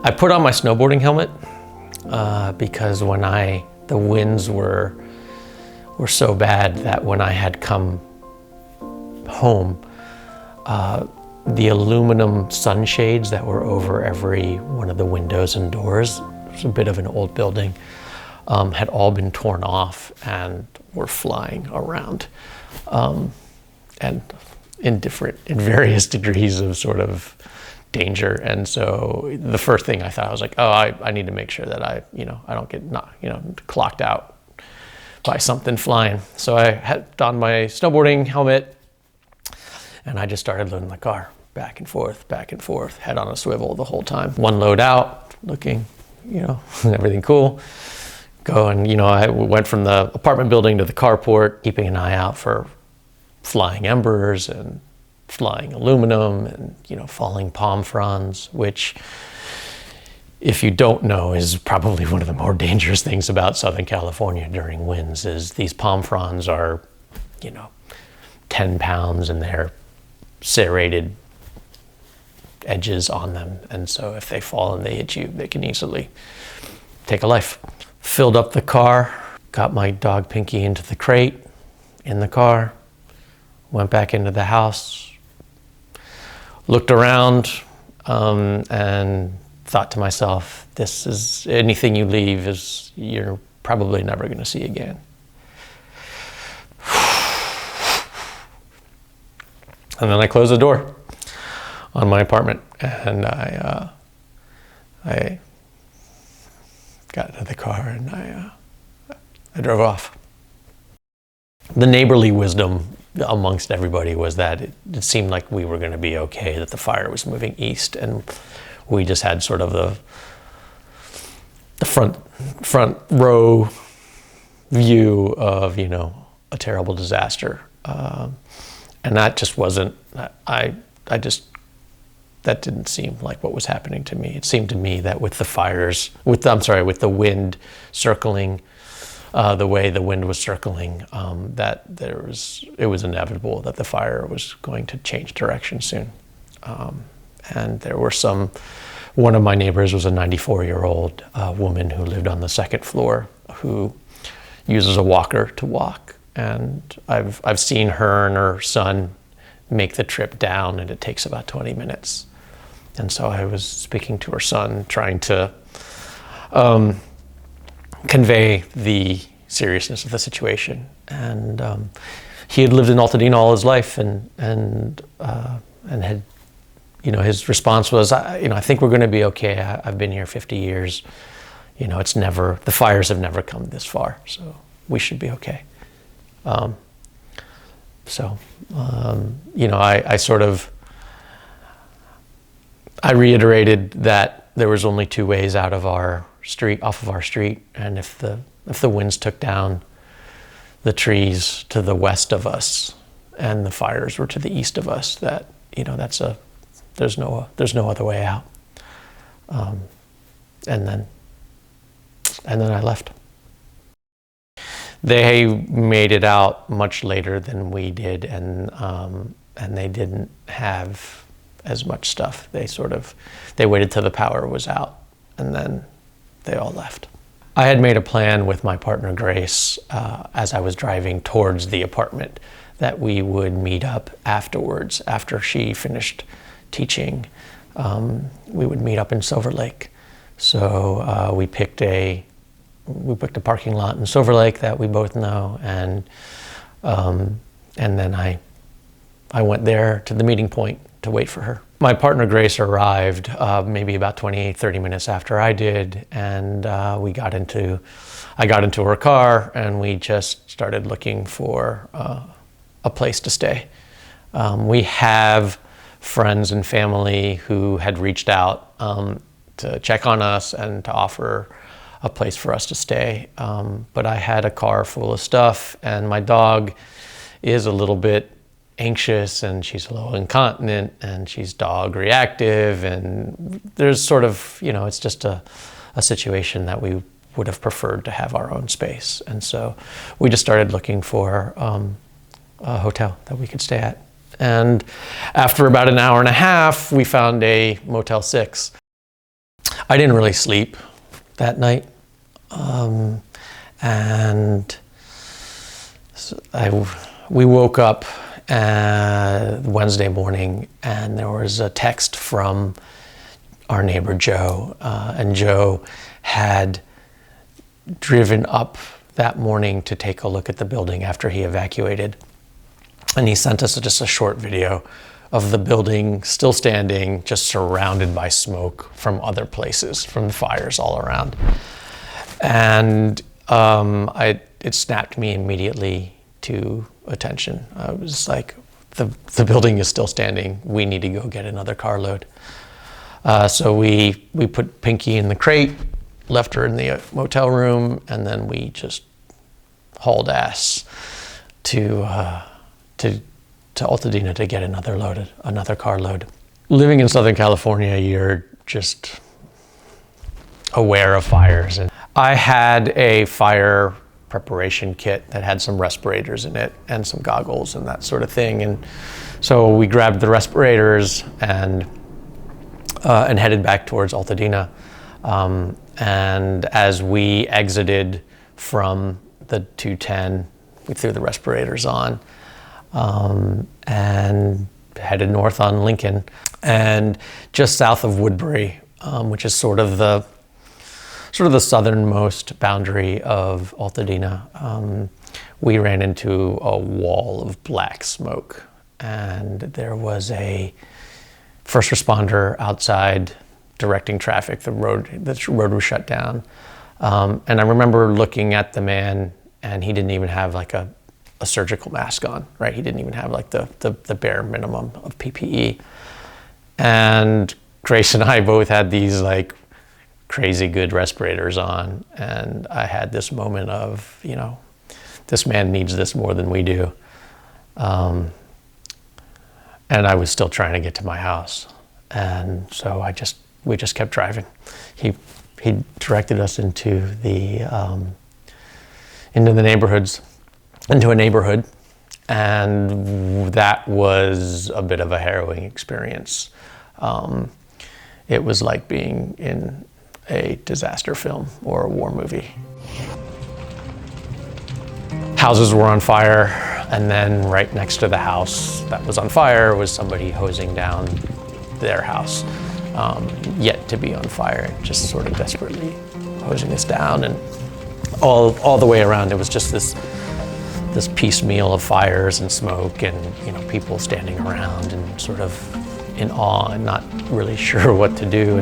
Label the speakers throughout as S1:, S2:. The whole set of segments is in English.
S1: I put on my snowboarding helmet because when the winds were so bad that when I had come home, the aluminum sunshades that were over every one of the windows and doors, it was a bit of an old building, had all been torn off and were flying around, and in various degrees of sort of danger. And so the first thing I thought, I was like, oh, I need to make sure that I don't get clocked out by something flying. So I had donned my snowboarding helmet and I just started loading the car back and forth, head on a swivel the whole time. One load out, looking, everything cool. Going, I went from the apartment building to the carport, keeping an eye out for flying embers and flying aluminum and, falling palm fronds, which, if you don't know, is probably one of the more dangerous things about Southern California during winds. Is these palm fronds are, 10 pounds and they're serrated edges on them. And so if they fall and they hit you, they can easily take a life. Filled up the car, got my dog Pinky into the crate in the car, went back into the house, looked around, and thought to myself, this is, anything you leave is, you're probably never going to see again. And then I closed the door on my apartment, and I got into the car and I drove off. The neighborly wisdom amongst everybody was that it seemed like we were going to be okay, that the fire was moving east, and we just had sort of the front row view of a terrible disaster, and that just wasn't. That didn't seem like what was happening to me. It seemed to me that with the wind circling, the way the wind was circling, that it was inevitable that the fire was going to change direction soon. And there were one of my neighbors was a 94-year-old woman who lived on the second floor, who uses a walker to walk. And I've seen her and her son make the trip down, and it takes about 20 minutes. And so I was speaking to her son, trying to convey the seriousness of the situation. And he had lived in Altadena all his life, and had, his response was, I think we're going to be okay. I've been here 50 years. The fires have never come this far, so we should be okay. I reiterated that there was only two ways off of our street, and if the winds took down the trees to the west of us and the fires were to the east of us, that there's no other way out. And then I left. They made it out much later than we did, and they didn't have as much stuff. They waited till the power was out, and then they all left. I had made a plan with my partner Grace as I was driving towards the apartment that we would meet up afterwards, after she finished teaching. We would meet up in Silver Lake. So we picked a parking lot in Silver Lake that we both know, and then I went there to the meeting point to wait for her. My partner Grace arrived maybe about 30 minutes after I did, and I got into her car, and we just started looking for a place to stay. We have friends and family who had reached out to check on us and to offer a place for us to stay. But I had a car full of stuff, and my dog is a little bit anxious, and she's a little incontinent, and she's dog reactive, and there's sort of, it's just a situation that we would have preferred to have our own space. And so we just started looking for a hotel that we could stay at. And after about an hour and a half, we found a Motel 6. I didn't really sleep that night. And we woke up Wednesday morning, and there was a text from our neighbor Joe, and Joe had driven up that morning to take a look at the building after he evacuated. And he sent us just a short video of the building still standing, just surrounded by smoke from other places, from the fires all around. And it snapped me immediately to attention. I was like, the building is still standing. We need to go get another carload. So we put Pinky in the crate, left her in the motel room, and then we just hauled ass to Altadena to get another carload. Living in Southern California, you're just aware of fires. And I had a fire preparation kit that had some respirators in it and some goggles and that sort of thing. And so we grabbed the respirators and headed back towards Altadena. And as we exited from the 210, we threw the respirators on and headed north on Lincoln. And just south of Woodbury, which is sort of the southernmost boundary of Altadena, we ran into a wall of black smoke, and there was a first responder outside directing traffic. The road was shut down, and I remember looking at the man, and he didn't even have like a surgical mask on, right? He didn't even have like the bare minimum of PPE. And Grace and I both had these like crazy good respirators on, and I had this moment of, this man needs this more than we do. And I was still trying to get to my house. And so we just kept driving. He directed us into a neighborhood, and that was a bit of a harrowing experience. It was like being in a disaster film or a war movie. Houses were on fire, and then right next to the house that was on fire was somebody hosing down their house, yet to be on fire, just sort of desperately hosing us down. And all the way around, it was just this piecemeal of fires and smoke, and people standing around and sort of in awe and not really sure what to do.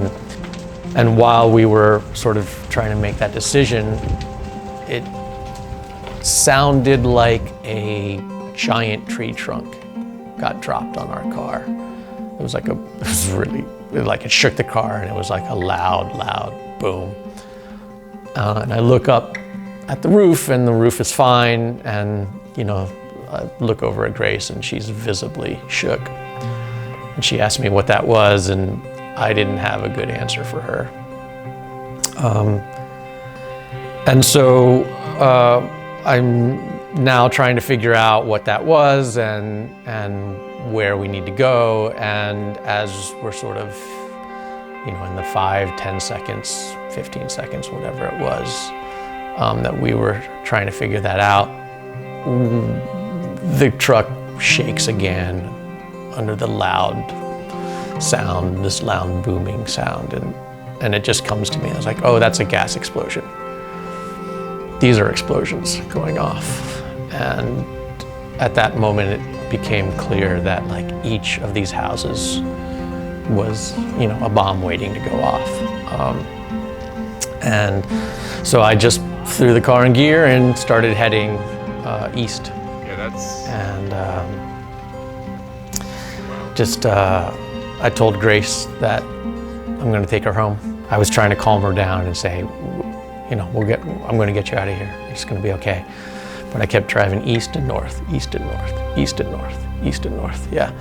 S1: And while we were sort of trying to make that decision, it sounded like a giant tree trunk got dropped on our car. It shook the car, and it was like a loud boom. And I look up at the roof, and the roof is fine, and I look over at Grace, and she's visibly shook. And she asked me what that was, and I didn't have a good answer for her. And so I'm now trying to figure out what that was and where we need to go. And as we're sort of, in the 5, 10 seconds, 15 seconds, whatever it was, that we were trying to figure that out, the truck shakes again under the loud sound, this loud booming sound, and it just comes to me. I was like, oh, that's a gas explosion. These are explosions going off. And at that moment, it became clear that like each of these houses was, a bomb waiting to go off. And so I just threw the car in gear and started heading east. And I told Grace that I'm going to take her home. I was trying to calm her down and say, I'm going to get you out of here. It's going to be okay. But I kept driving east and north, east and north, east and north, east and north, yeah.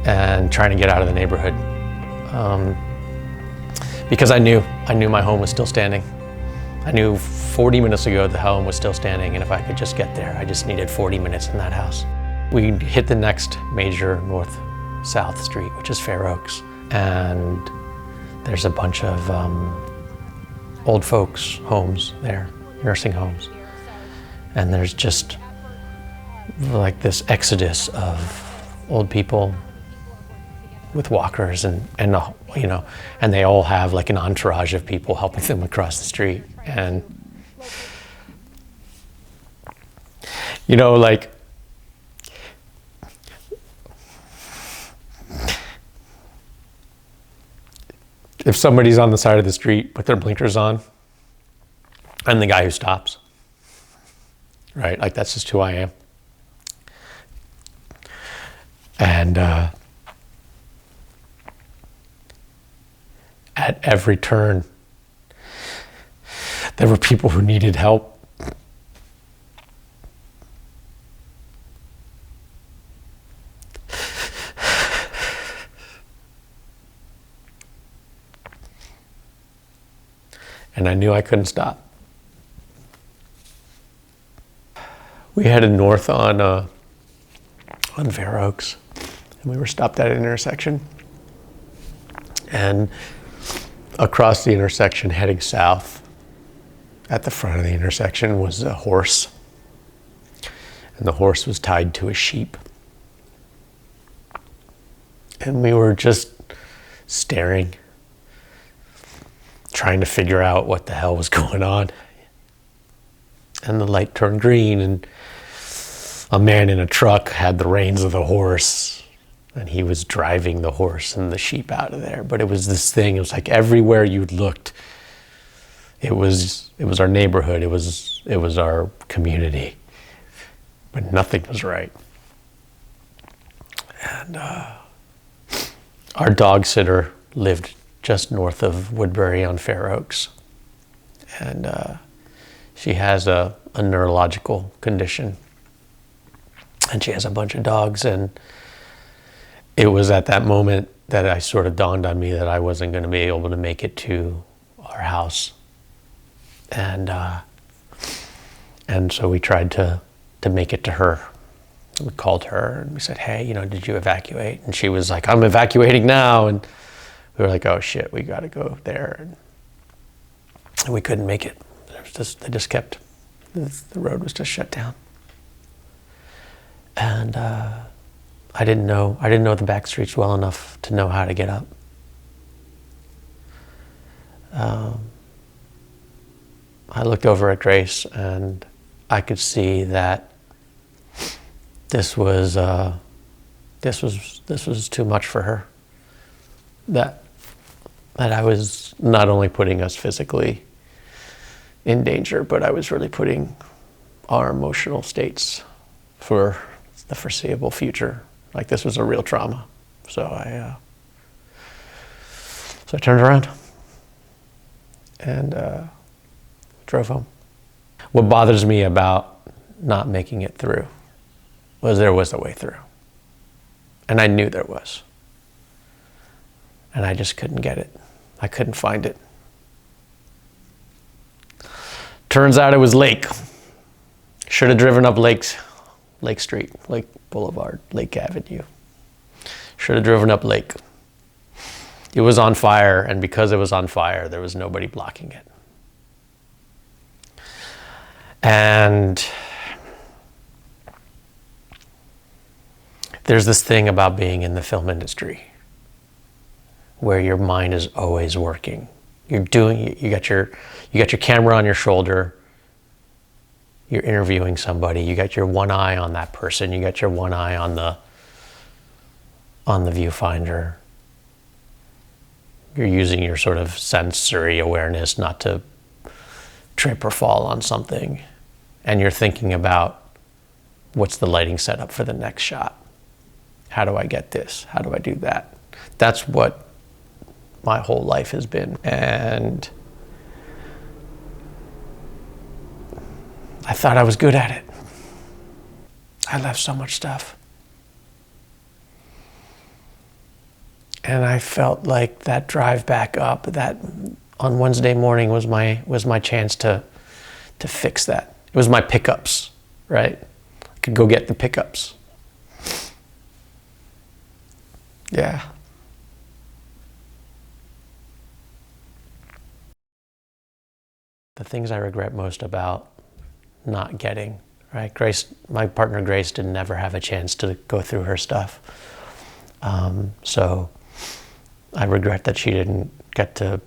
S1: And trying to get out of the neighborhood. Because I knew my home was still standing. I knew 40 minutes ago the home was still standing, and if I could just get there, I just needed 40 minutes in that house. We hit the next major north-south street, which is Fair Oaks, and there's a bunch of old folks' homes there, nursing homes. And there's just like this exodus of old people with walkers and you know, and they all have like an entourage of people helping them across the street. And you know, like if somebody's on the side of the street with their blinkers on, I'm the guy who stops, right? Like that's just who I am. And at every turn, there were people who needed help. And I knew I couldn't stop. We headed north on Fair Oaks, and we were stopped at an intersection. And across the intersection, heading south, at the front of the intersection was a horse. And the horse was tied to a sheep. And we were just staring, trying to figure out what the hell was going on. And the light turned green, and a man in a truck had the reins of the horse, and he was driving the horse and the sheep out of there. But it was this thing, it was like everywhere you looked, it was our neighborhood, it was our community, but nothing was right. And our dog sitter lived just north of Woodbury on Fair Oaks. And she has a neurological condition. And she has a bunch of dogs. And it was at that moment that I sort of dawned on me that I wasn't going to be able to make it to our house. And so we tried to make it to her. We called her and we said, hey, you know, did you evacuate? And she was like, I'm evacuating now. And we were like, oh shit, we got to go there. And we couldn't make it. The road was just shut down. And I didn't know the back streets well enough to know how to get up. I looked over at Grace and I could see that this was too much for her. That I was not only putting us physically in danger, but I was really putting our emotional states for the foreseeable future. Like this was a real trauma. So I turned around and drove home. What bothers me about not making it through was there was a way through. And I knew there was. And I just couldn't get it. I couldn't find it. Turns out it was Lake. Should have driven up Lake Street, Lake Boulevard, Lake Avenue. Should have driven up Lake. It was on fire, and because it was on fire, there was nobody blocking it. And there's this thing about being in the film industry where your mind is always working. You got your camera on your shoulder. You're interviewing somebody. You got your one eye on that person. You got your one eye on the viewfinder. You're using your sort of sensory awareness not to trip or fall on something. And you're thinking about what's the lighting setup for the next shot? How do I get this? How do I do that? That's what my whole life has been. And I thought I was good at it. I left so much stuff. And I felt like that drive back up, that on Wednesday morning was my chance to fix that. It was my pickups, right? I could go get the pickups. Yeah. the things I regret most about not getting, right? Grace, my partner Grace, didn't ever have a chance to go through her stuff. So I regret that she didn't get to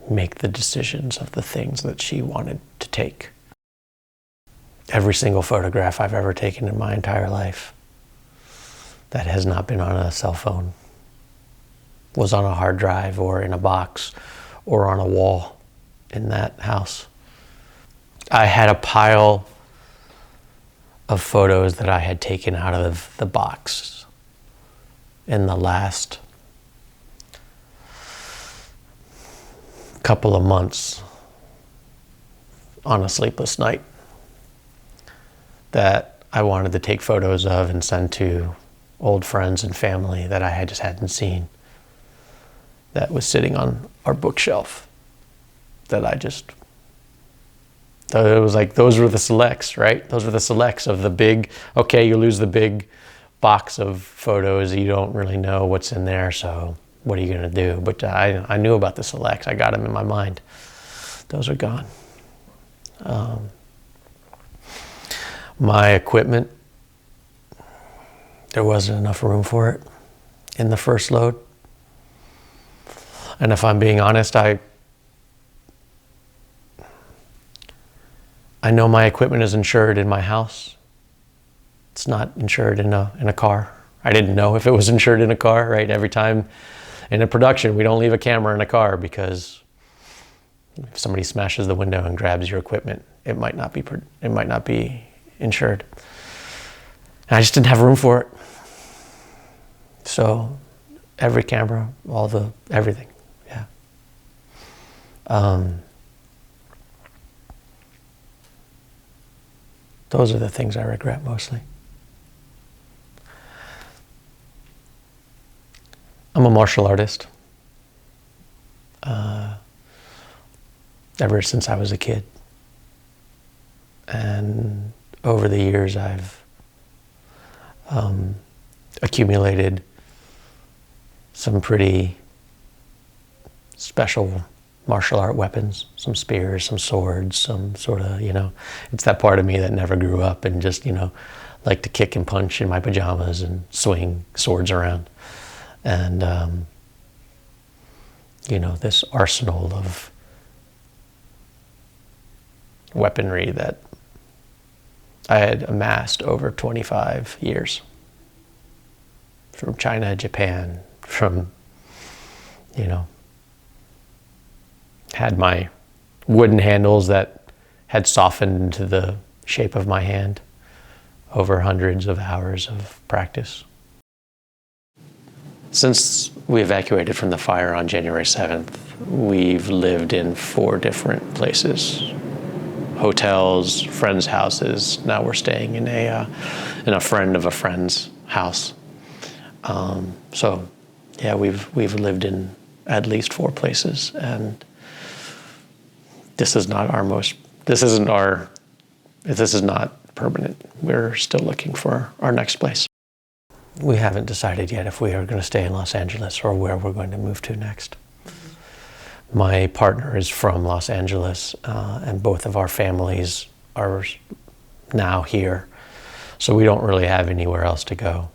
S1: make the decisions of the things that she wanted to take. Every single photograph I've ever taken in my entire life that has not been on a cell phone was on a hard drive or in a box or on a wall in that house. I had a pile of photos that I had taken out of the box in the last couple of months on a sleepless night that I wanted to take photos of and send to old friends and family that I just hadn't seen, that was sitting on our bookshelf, that I just, it was like, those were the selects, right? Those were the selects of the big, okay, you lose the big box of photos, you don't really know what's in there, so what are you gonna do? But I knew about the selects, I got them in my mind. Those are gone. My equipment, there wasn't enough room for it in the first load. And if I'm being honest, I know my equipment is insured in my house. It's not insured in a car. I didn't know if it was insured in a car, right? Every time in a production, we don't leave a camera in a car because if somebody smashes the window and grabs your equipment, it might not be insured. And I just didn't have room for it. So every camera, everything, yeah. Those are the things I regret mostly. I'm a martial artist. Ever since I was a kid. And over the years I've accumulated some pretty special martial art weapons, some spears, some swords, some sort of, it's that part of me that never grew up and just, like to kick and punch in my pajamas and swing swords around. And, this arsenal of weaponry that I had amassed over 25 years. From China, Japan, from, had my wooden handles that had softened into the shape of my hand over hundreds of hours of practice. Since we evacuated from the fire on January 7th, we've lived in 4 different places. Hotels, friends' houses. Now we're staying in a friend of a friend's house. So, yeah, we've lived in at least 4 places, and this is not permanent. We're still looking for our next place. We haven't decided yet if we are going to stay in Los Angeles or where we're going to move to next. My partner is from Los Angeles, and both of our families are now here, so we don't really have anywhere else to go.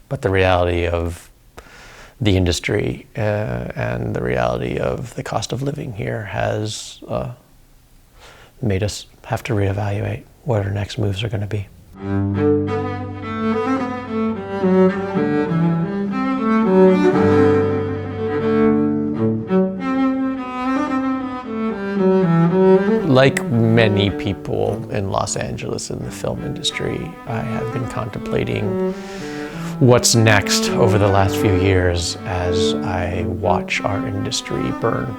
S1: But the reality of the industry and the reality of the cost of living here has made us have to reevaluate what our next moves are going to be. Like many people in Los Angeles in the film industry, I have been contemplating what's next over the last few years as I watch our industry burn.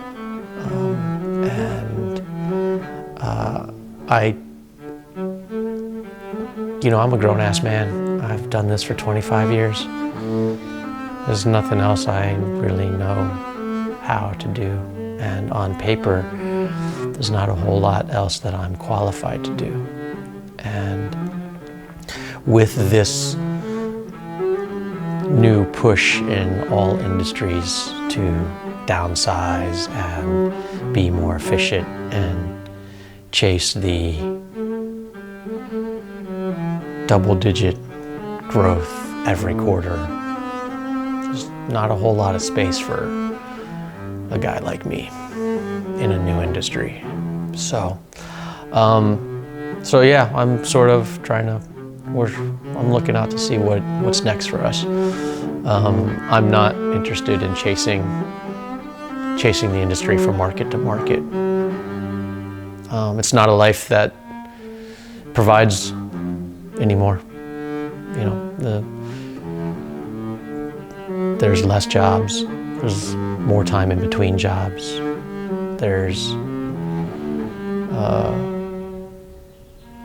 S1: I'm a grown-ass man. I've done this for 25 years. There's nothing else I really know how to do. And on paper, there's not a whole lot else that I'm qualified to do. And with this new push in all industries to downsize and be more efficient and chase the double-digit growth every quarter. There's not a whole lot of space for a guy like me in a new industry. So yeah, I'm sort of I'm looking out to see what's next for us. I'm not interested in chasing the industry from market to market. It's not a life that provides anymore. You know, there's less jobs, there's more time in between jobs, there's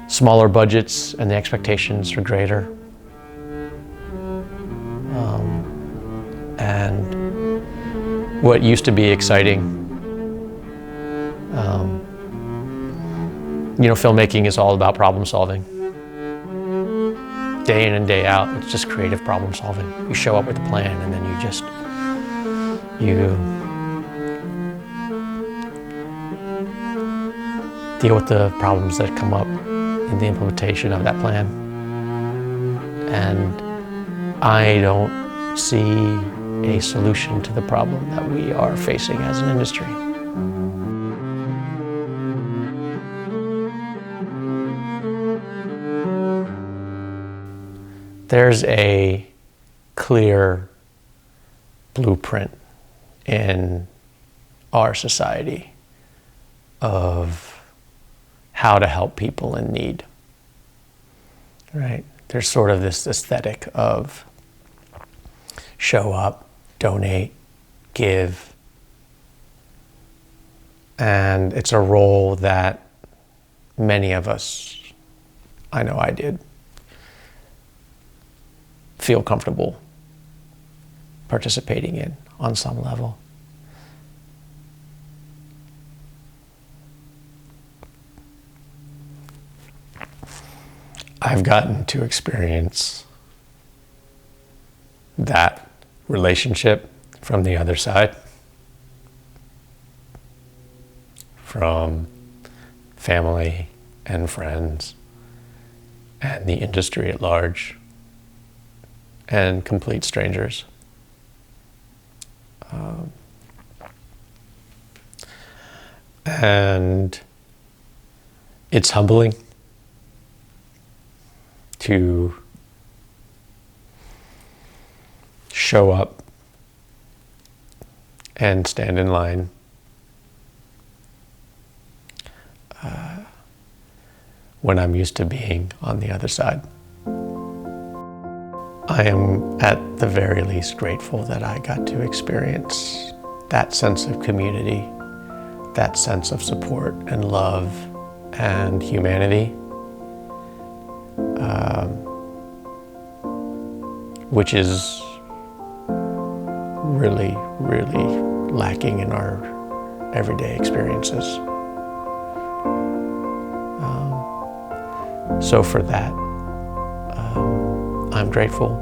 S1: smaller budgets and the expectations are greater. And what used to be exciting, filmmaking is all about problem solving. Day in and day out, it's just creative problem solving. You show up with a plan and then you deal with the problems that come up in the implementation of that plan. And I don't see a solution to the problem that we are facing as an industry. There's a clear blueprint in our society of how to help people in need, right? There's sort of this aesthetic of show up, donate, give. And it's a role that many of us, I know I did, feel comfortable participating in on some level. I've gotten to experience that relationship from the other side, from family and friends and the industry at large and complete strangers. And it's humbling to show up and stand in line when I'm used to being on the other side. I am at the very least grateful that I got to experience that sense of community, that sense of support and love and humanity, which is really, really lacking in our everyday experiences. So for that, I'm grateful.